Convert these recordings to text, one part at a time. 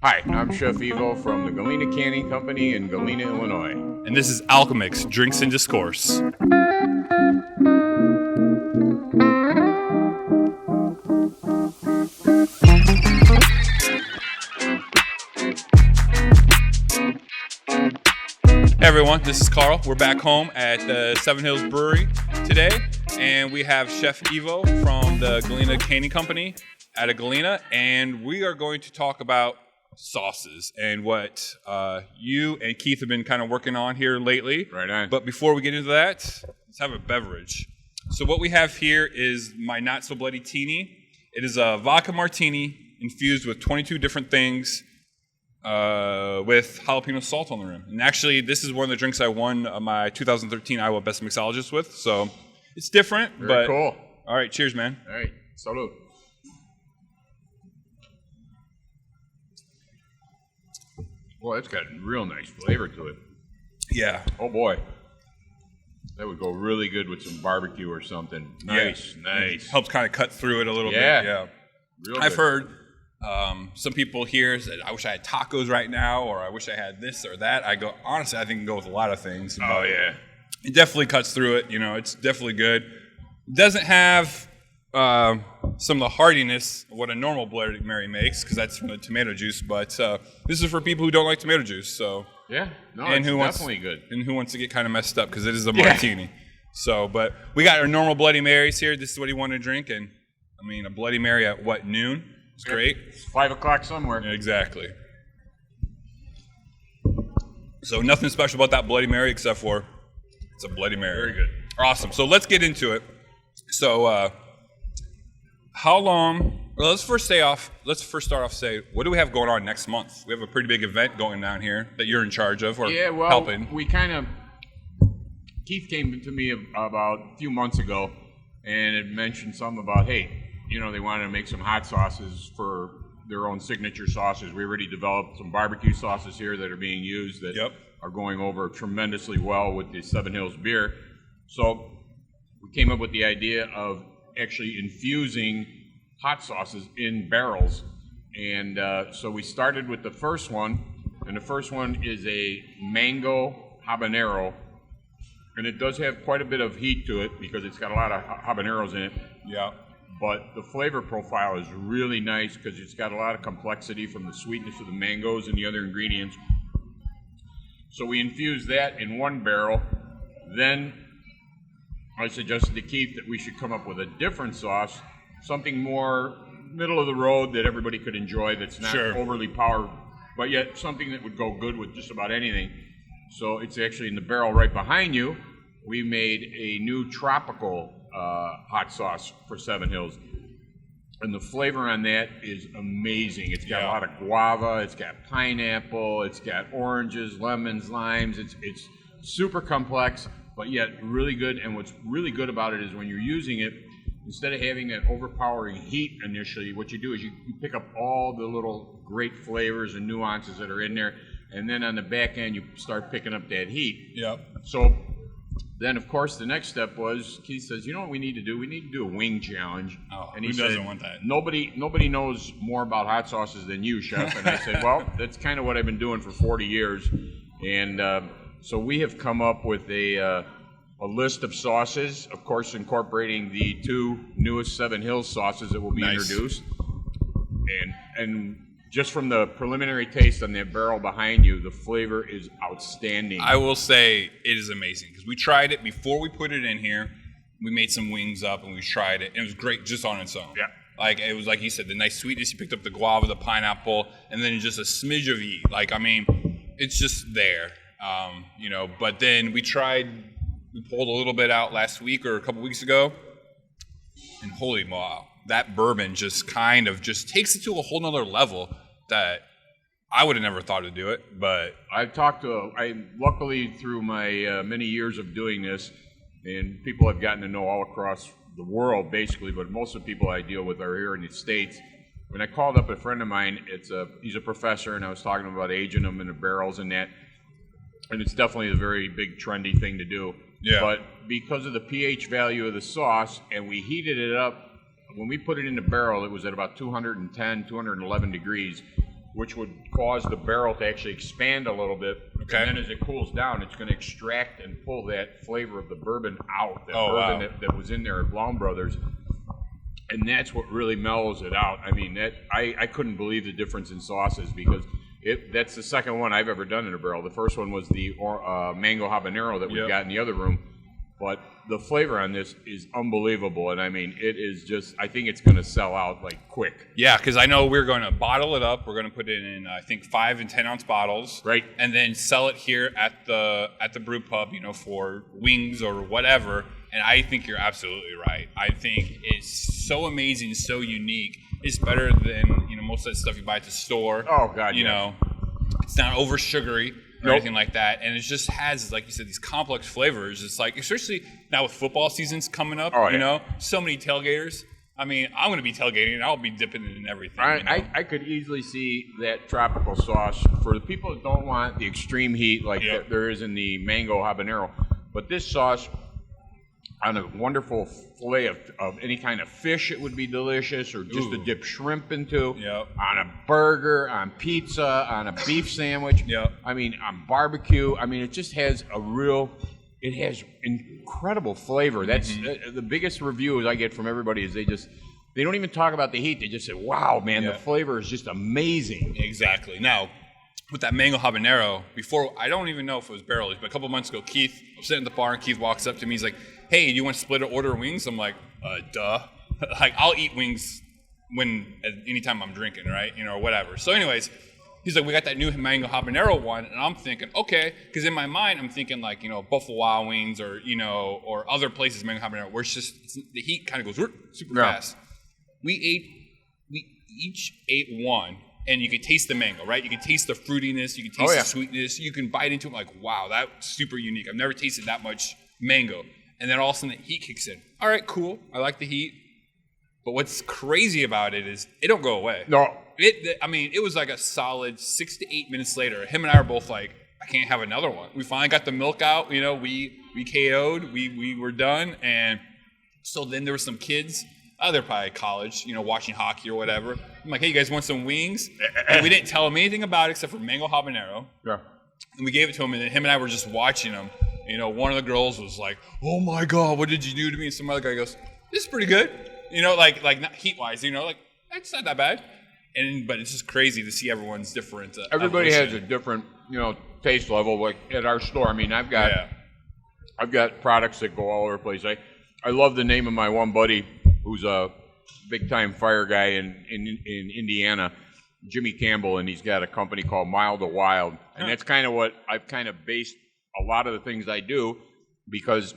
Hi, I'm Chef Evo from the Galena Canning Company in Galena, Illinois. And this is Alchemix, Drinks and Discourse. Hey everyone, this is Carl. We're back home at the Seven Hills Brewery today, and we have Chef Evo from the Galena Canning Company out of Galena, and we are going to talk about sauces and what you and Keith have been kind of working on here lately. Right on. But before we get into that, let's have a beverage. So what we have here is my Not So Bloody Tini. It is a vodka martini infused with 22 different things with jalapeno salt on the rim. And actually, this is one of the drinks I won my 2013 Iowa Best Mixologist with. So it's different. Very cool. All right, cheers, man. All right, salud. Well, it's got real nice flavor to it. Yeah. Oh boy, that would go really good with some barbecue or something. Nice, nice. Helps kind of cut through it a little bit. Yeah. Real I've good. heard some people here said, I wish I had tacos right now, or I wish I had this or that. I go, honestly, I think it can go with a lot of things. Oh yeah. It definitely cuts through it. You know, it's definitely good. Doesn't have some of the hardiness of what a normal Bloody Mary makes, because that's from the tomato juice. But this is for people who don't like tomato juice. So Yeah. No, and it's who definitely good. And who wants to get kind of messed up, because it is a martini. So, but we got our normal Bloody Marys here. This is what he wanted to drink, and I mean, a Bloody Mary at what, noon? It's great. It's 5 o'clock somewhere. Exactly. So nothing special about that Bloody Mary except for it's a Bloody Mary. Very good. Awesome. So let's get into it. So how long? Well, let's first start off. Say, what do we have going on next month? We have a pretty big event going down here that you're in charge of, or helping. We kind of. Keith came to me about a few months ago, and had mentioned something about, hey, you know, they wanted to make some hot sauces for their own signature sauces. We already developed some barbecue sauces here that are being used that are going over tremendously well with the Seven Hills beer. So we came up with the idea of actually infusing hot sauces in barrels. And so we started with the first one, and the first one is a mango habanero. And it does have quite a bit of heat to it because it's got a lot of habaneros in it. Yeah. But the flavor profile is really nice because it's got a lot of complexity from the sweetness of the mangoes and the other ingredients. So we infused that in one barrel. Then I suggested to Keith that we should come up with a different sauce, something more middle of the road that everybody could enjoy, that's not overly powered, but yet something that would go good with just about anything. So it's actually in the barrel right behind you. We made a new tropical hot sauce for Seven Hills. And the flavor on that is amazing. It's got a lot of guava, it's got pineapple, it's got oranges, lemons, limes. It's super complex, but yet really good. And what's really good about it is when you're using it, instead of having that overpowering heat initially, what you do is you pick up all the little great flavors and nuances that are in there, and then on the back end you start picking up that heat. Yep. So then, of course, the next step was, Keith says, you know what we need to do? We need to do a wing challenge. Oh, and who doesn't want that? Nobody knows more about hot sauces than you, Chef. And I said, well, that's kind of what I've been doing for 40 years. And so we have come up with a list of sauces, of course, incorporating the two newest Seven Hills sauces that will be introduced. And just from the preliminary taste on that barrel behind you, the flavor is outstanding. I will say it is amazing, because we tried it before we put it in here. We made some wings up and we tried it, and it was great just on its own. Yeah. Like, it was like you said, the nice sweetness. You picked up the guava, the pineapple, and then just a smidge of heat. Like, I mean, it's just there. You know, but then we pulled a little bit out last week or a couple weeks ago, and holy wow, that bourbon just kind of just takes it to a whole nother level that I would have never thought to do it. But luckily through my many years of doing this, and people I've gotten to know all across the world basically, but most of the people I deal with are here in the States. When I called up a friend of mine, he's a professor, and I was talking to him about aging them in the barrels and that, and it's definitely a very big trendy thing to do. Yeah. But because of the pH value of the sauce, and we heated it up, when we put it in the barrel, it was at about 210, 211 degrees. which would cause the barrel to actually expand a little bit. Okay. And then as it cools down, it's going to extract and pull that flavor of the bourbon out, that wow. that was in there at Blount Brothers. And that's what really mellows it out. I mean, I couldn't believe the difference in sauces because that's the second one I've ever done in a barrel. The first one was the mango habanero that we've got in the other room. But the flavor on this is unbelievable. And I mean, it is just, I think it's going to sell out like quick. Yeah, because I know we're going to bottle it up. We're going to put it in, I think, 5 and 10 ounce bottles. Right. And then sell it here at the brew pub, for wings or whatever. And I think you're absolutely right. I think it's so amazing, so unique. It's better than, most of that stuff you buy at the store. Oh, God, yes. It's not over sugary or Nope. anything like that. And it just has, like you said, these complex flavors. It's like, especially now with football seasons coming up, so many tailgaters. I mean, I'm going to be tailgating and I'll be dipping it in everything. I could easily see that tropical sauce for the people that don't want the extreme heat like there is in the mango habanero. But this sauce on a wonderful fillet of any kind of fish, it would be delicious, or just to dip shrimp into. Yep. On a burger, on pizza, on a beef sandwich. Yep. I mean, on barbecue. I mean, it just has it has incredible flavor. That's the biggest reviews I get from everybody is they don't even talk about the heat. They just say, wow, man, the flavor is just amazing. Exactly. Now, with that mango habanero, before, I don't even know if it was barrel aged, but a couple months ago, Keith, I'm sitting at the bar and Keith walks up to me. He's like, hey, do you want to split an order of wings? I'm like, duh. Like, I'll eat wings anytime I'm drinking, right? Or whatever. So anyways, he's like, we got that new mango habanero one. And I'm thinking, okay. Because in my mind, I'm thinking like, Buffalo Wild Wings or, or other places, mango habanero, where the heat kind of goes super fast. We each ate one. And you could taste the mango, right? You can taste the fruitiness. You can taste the sweetness. You can bite into it like, wow, that's super unique. I've never tasted that much mango. And then all of a sudden the heat kicks in. All right, cool. I like the heat. But what's crazy about it is it don't go away. No. It was like a solid 6 to 8 minutes later. Him and I are both like, I can't have another one. We finally got the milk out. We KO'd. We were done. And so then there were some kids. They're probably at college, watching hockey or whatever. I'm like, hey, you guys want some wings? And we didn't tell them anything about it except for mango habanero. Yeah. And we gave it to him, and then him and I were just watching them. One of the girls was like, oh, my God, what did you do to me? And some other guy goes, this is pretty good. Like not heat-wise, like, it's not that bad. But it's just crazy to see everyone's different. Everybody has a different, taste level. Like at our store, I mean, I've got products that go all over the place. I love the name of my one buddy who's a big-time fire guy in Indiana, Jimmy Campbell, and he's got a company called Mild to Wild. And that's kind of what I've kind of based a lot of the things I do, because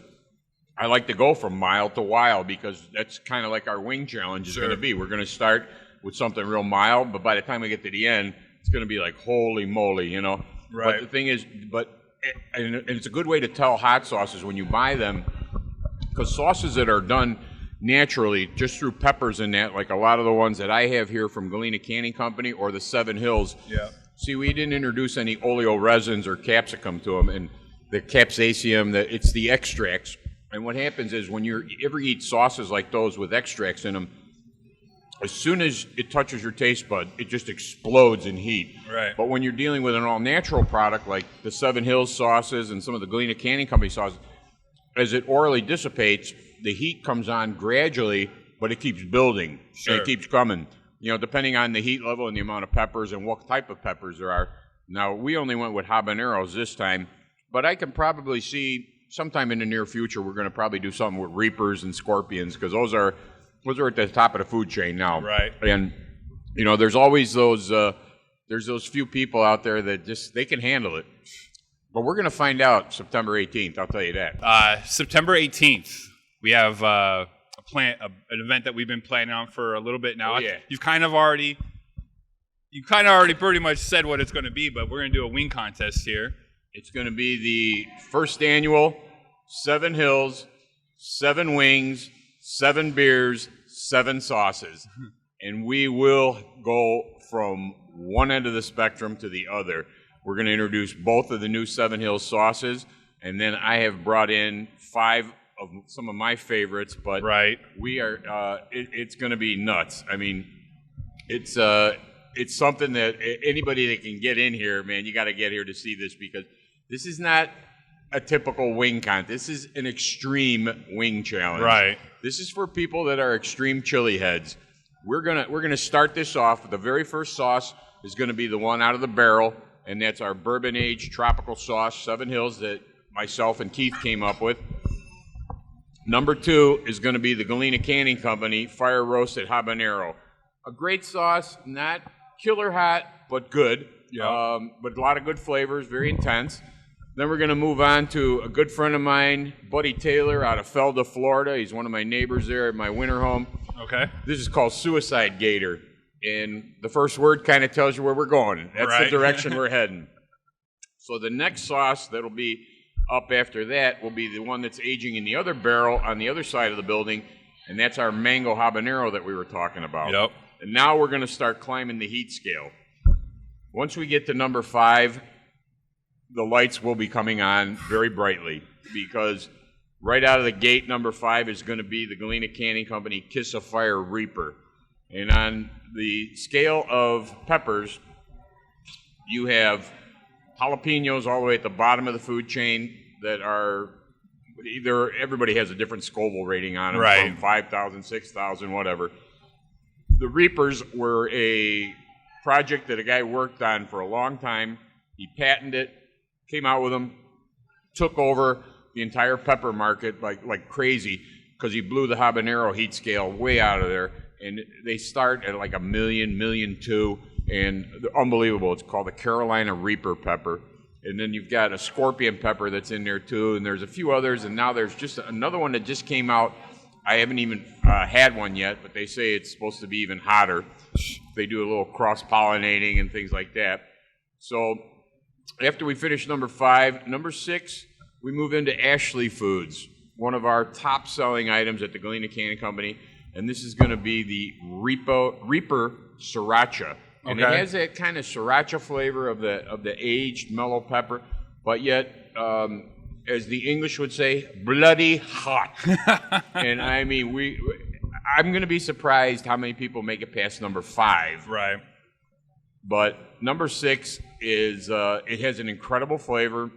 I like to go from mild to wild, because that's kind of like our wing challenge is going to be. We're going to start with something real mild, but by the time we get to the end, it's going to be like, holy moly, Right. But the thing is, and it's a good way to tell hot sauces when you buy them, because sauces that are done naturally, just through peppers and that, like a lot of the ones that I have here from Galena Canning Company or the Seven Hills. Yeah. See, we didn't introduce any oleo resins or capsicum to them, and the capsaicin, it's the extracts. And what happens is when you ever eat sauces like those with extracts in them, as soon as it touches your taste bud, it just explodes in heat. Right. But when you're dealing with an all-natural product like the Seven Hills sauces and some of the Galena Canning Company sauces, as it orally dissipates, the heat comes on gradually, but it keeps building. And it keeps coming. Depending on the heat level and the amount of peppers and what type of peppers there are. Now, we only went with habaneros this time, but I can probably see sometime in the near future we're going to probably do something with reapers and scorpions, because those are at the top of the food chain now. Right. And there's always those few people out there that they can handle it. But we're going to find out September 18th. I'll tell you that. September 18th, we have an event that we've been planning on for a little bit now. Oh, yeah. You've kind of already pretty much said what it's going to be, but we're going to do a wing contest here. It's going to be the first annual 7 Hills, 7 Wings, 7 Beers, 7 Sauces. And we will go from one end of the spectrum to the other. We're going to introduce both of the new 7 Hills sauces, and then I have brought in 5 of some of my favorites, but we are it's going to be nuts. I mean, it's it's something that anybody that can get in here, man, you got to get here to see this, because this is not a typical wing contest. This is an extreme wing challenge. Right. This is for people that are extreme chili heads. We're gonna start this off. The very first sauce is gonna be the one out of the barrel, and that's our bourbon aged tropical sauce, Seven Hills, that myself and Keith came up with. Number 2 is gonna be the Galena Canning Company fire roasted habanero. A great sauce, not killer hot, but good. Yeah. But a lot of good flavors, very intense. Then we're going to move on to a good friend of mine, Buddy Taylor, out of Felda, Florida. He's one of my neighbors there at my winter home. Okay. This is called Suicide Gator, and the first word kind of tells you where we're going. That's Right. the direction we're heading. So the next sauce that'll be up after that will be the one that's aging in the other barrel on the other side of the building, and that's our mango habanero that we were talking about. Yep. And now we're going to start climbing the heat scale. Once we get to number 5, the lights will be coming on very brightly, because right out of the gate, number 5 is going to be the Galena Canning Company Kiss of Fire Reaper. And on the scale of peppers, you have jalapenos all the way at the bottom of the food chain that are either, everybody has a different Scoville rating on them, Right. from 5,000, 6,000, whatever. The Reapers were a project that a guy worked on for a long time. He patented it, came out with them, took over the entire pepper market like crazy, because he blew the habanero heat scale way out of there. And they start at like $1 million, $1.2 million, and they're unbelievable. It's called the Carolina Reaper pepper. And then you've got a scorpion pepper that's in there too, and there's a few others, and now there's just another one that just came out. I haven't even had one yet, but they say it's supposed to be even hotter. They do a little cross-pollinating and things like that. So after we finish number 5, number 6, we move into Ashley Foods, one of our top-selling items at the Galena Canning Company, and this is going to be the Reaper Sriracha. And Okay. it has that kind of sriracha flavor of the aged mellow pepper, but yet, as the English would say, bloody hot. And I mean, I'm going to be surprised how many people make it past number 5. Right. But number 6 is, it has an incredible flavor.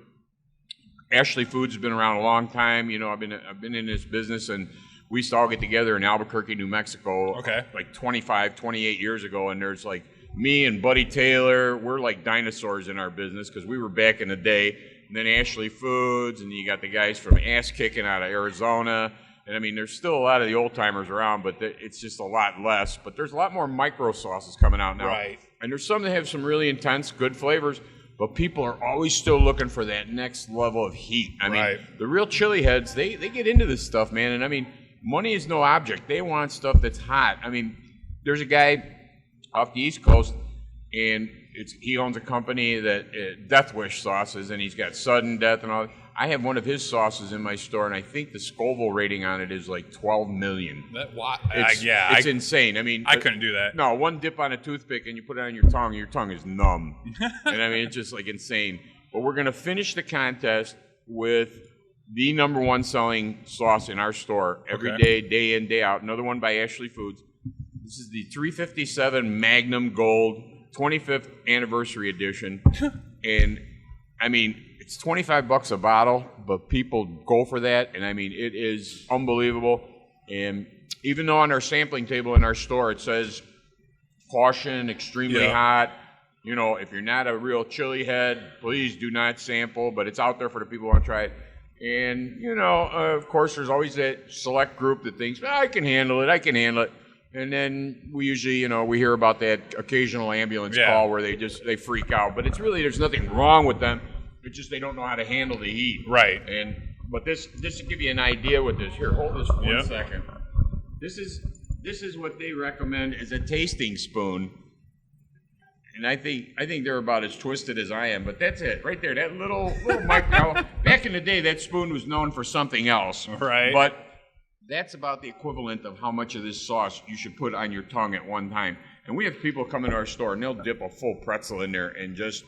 Ashley Foods has been around a long time. You know, I've been in this business, and we used to all get together in Albuquerque, New Mexico, Okay. like 25, 28 years ago, and there's like me and Buddy Taylor. We're like dinosaurs in our business, because we were back in the day. And then Ashley Foods, and you got the guys from Ass Kicking out of Arizona. And I mean, there's still a lot of the old timers around, but it's just a lot less. But there's a lot more micro sauces coming out now. Right. And there's some that have some really intense, good flavors, but people are always still looking for that next level of heat. I mean, Right. the real chili heads, they get into this stuff, man. And I mean, money is no object. They want stuff that's hot. I mean, there's a guy off the East Coast, and he owns a company that Death Wish sauces, and he's got sudden death and all that. I have one of his sauces in my store, and I think the Scoville rating on it is like 12 million. It's insane. I mean, I couldn't do that. No, one dip on a toothpick and you put it on your tongue is numb. And I mean, it's just like insane. But we're going to finish the contest with the number 1 selling sauce in our store every Okay. day in, day out. Another one by Ashley Foods. This is the 357 Magnum Gold 25th Anniversary Edition. And I mean, it's $25 a bottle, but people go for that. And I mean, it is unbelievable. And even though on our sampling table in our store it says caution, extremely hot, you know, if you're not a real chili head, please do not sample, but it's out there for the people who want to try it. And, you know, of course, there's always that select group that thinks, I can handle it. And then we usually, you know, we hear about that occasional ambulance call where they freak out. But it's really, there's nothing wrong with them. It's just they don't know how to handle the heat. Right. But this to give you an idea with this. Here, hold this for 1 second. This is what they recommend as a tasting spoon. And I think they're about as twisted as I am, but that's it right there. That little micro. Back in the day, that spoon was known for something else. Right. But that's about the equivalent of how much of this sauce you should put on your tongue at one time. And we have people come into our store and they'll dip a full pretzel in there and just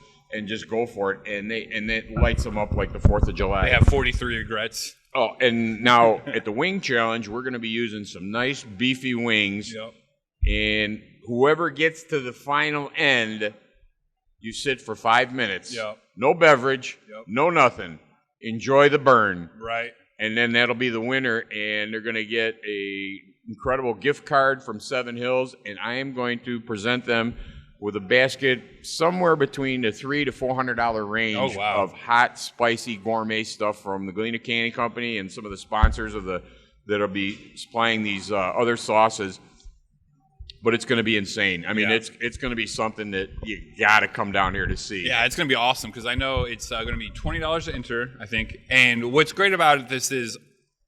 go for it, and it lights them up like the 4th of July. They have 43 regrets. Oh, and now at the Wing Challenge, we're going to be using some nice beefy wings. Yep. And whoever gets to the final end, you sit for 5 minutes. Yep. No beverage, Yep. no nothing. Enjoy the burn. Right. And then that'll be the winner, and they're going to get a incredible gift card from Seven Hills, and I am going to present them with a basket somewhere between the $300 to $400 range of hot, spicy, gourmet stuff from the Galena Canning Company and some of the sponsors of that'll be supplying these other sauces. But it's going to be insane. I mean, it's going to be something that you got to come down here to see. Yeah, it's going to be awesome because I know it's going to be $20 to enter, I think. And what's great about this is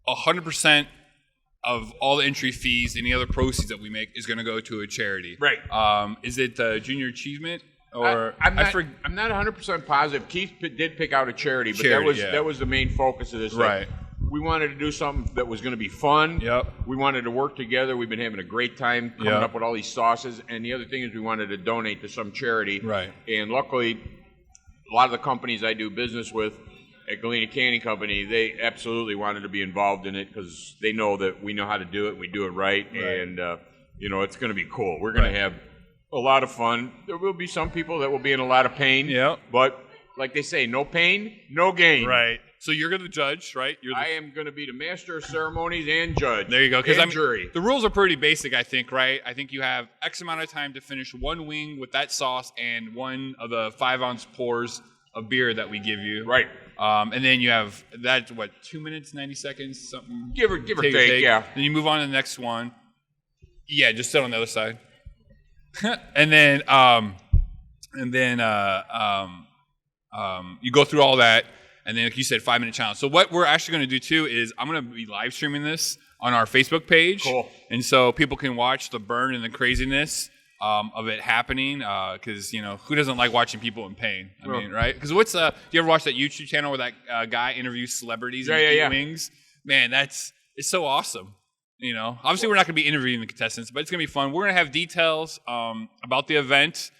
100% of all the entry fees, any other proceeds that we make, is going to go to a charity. Right. Is it Junior Achievement? Or I'm not 100% positive. Keith did pick out a charity, but that was the main focus of this. Right. We wanted to do something that was going to be fun. Yep. We wanted to work together. We've been having a great time coming up with all these sauces. And the other thing is we wanted to donate to some charity. Right. And luckily, a lot of the companies I do business with at Galena Canning Company, they absolutely wanted to be involved in it because they know that we know how to do it. We do it right. And, it's going to be cool. We're going to have a lot of fun. There will be some people that will be in a lot of pain. Yep. But like they say, no pain, no gain. Right. So you're going to judge, right? I am going to be the master of ceremonies and judge. There you go. And jury. The rules are pretty basic, I think, right? I think you have X amount of time to finish one wing with that sauce and one of the 5-ounce pours of beer that we give you. Right. And then you have 2 minutes, 90 seconds, something. Give or take, yeah. Then you move on to the next one. Yeah, just sit on the other side. and then you go through all that. And then, like you said, 5-minute challenge. So what we're actually going to do, too, is I'm going to be live streaming this on our Facebook page. Cool. And so people can watch the burn and the craziness of it happening. Because, who doesn't like watching people in pain? I mean, right? Because do you ever watch that YouTube channel where that guy interviews celebrities and eat wings? Man, it's so awesome. Obviously, we're not going to be interviewing the contestants, but it's going to be fun. We're going to have details about the event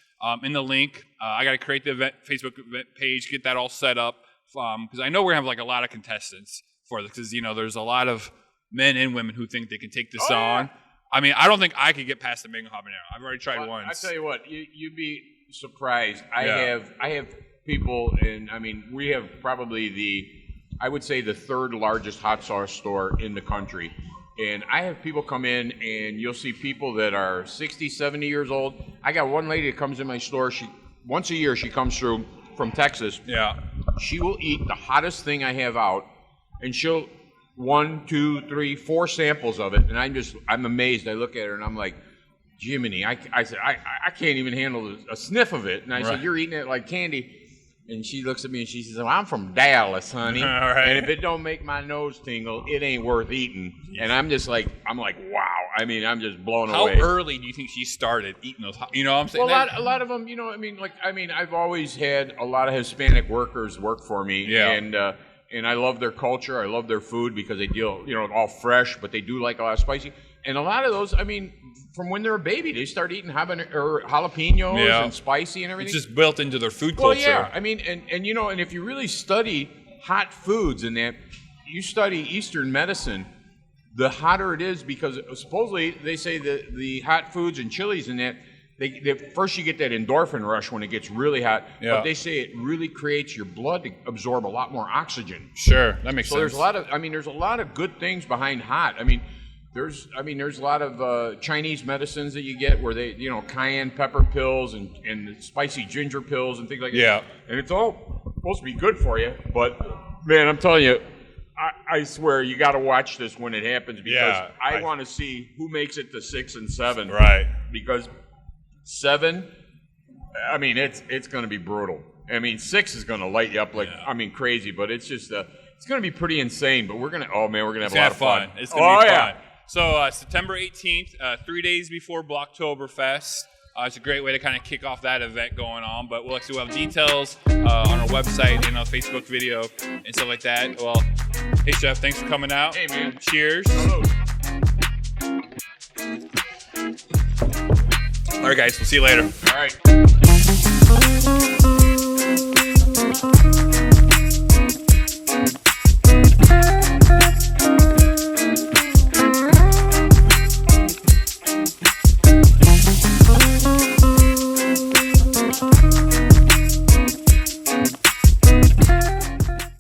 in the link. I got to create the Facebook event page, get that all set up. Because I know we're going to have a lot of contestants for this because, there's a lot of men and women who think they can take this on. I mean, I don't think I could get past the mango habanero. I've already tried once. I tell you what, you'd be surprised. I have people, and I mean, we have probably I would say the third largest hot sauce store in the country. And I have people come in, and you'll see people that are 60, 70 years old. I got one lady that comes in my store. Once a year, she comes through from Texas. Yeah. She will eat the hottest thing I have out, and she'll 1, 2, 3, 4 samples of it, and I'm amazed. I look at her and I'm like, Jiminy, I said I can't even handle a sniff of it, and I said, you're eating it like candy, and she looks at me and she says, well, I'm from Dallas, honey, and if it don't make my nose tingle, it ain't worth eating. And I'm like, wow. I mean, I'm just blown away. How early do you think she started eating those? What I'm saying? Well, a lot of them, I've always had a lot of Hispanic workers work for me, and I love their culture. I love their food because they deal, all fresh, but they do like a lot of spicy. And a lot of those, from when they're a baby, they start eating jalapenos and spicy and everything. It's just built into their food culture. Well, yeah. And if you really study hot foods and that, you study Eastern medicine, the hotter it is, because supposedly they say that the hot foods and chilies and that, first you get that endorphin rush when it gets really hot, but they say it really creates your blood to absorb a lot more oxygen. Sure, that makes sense. So there's a lot of good things behind hot. There's a lot of Chinese medicines that you get where they, cayenne pepper pills and spicy ginger pills and things like that. Yeah. And it's all supposed to be good for you, but man, I'm telling you, I swear you got to watch this when it happens because I want to see who makes it to 6 and 7. Right. Because 7, it's going to be brutal. 6 is going to light you up crazy, but it's just it's going to be pretty insane. But we're going to have a lot of fun. It's going to be fun. So September 18th, 3 days before Blocktoberfest. It's a great way to kind of kick off that event going on. But we'll have details on our website and on Facebook video and stuff like that. Well, hey, Chef, thanks for coming out. Hey, man. Cheers. Hello. All right, guys. We'll see you later. All right. Discourse.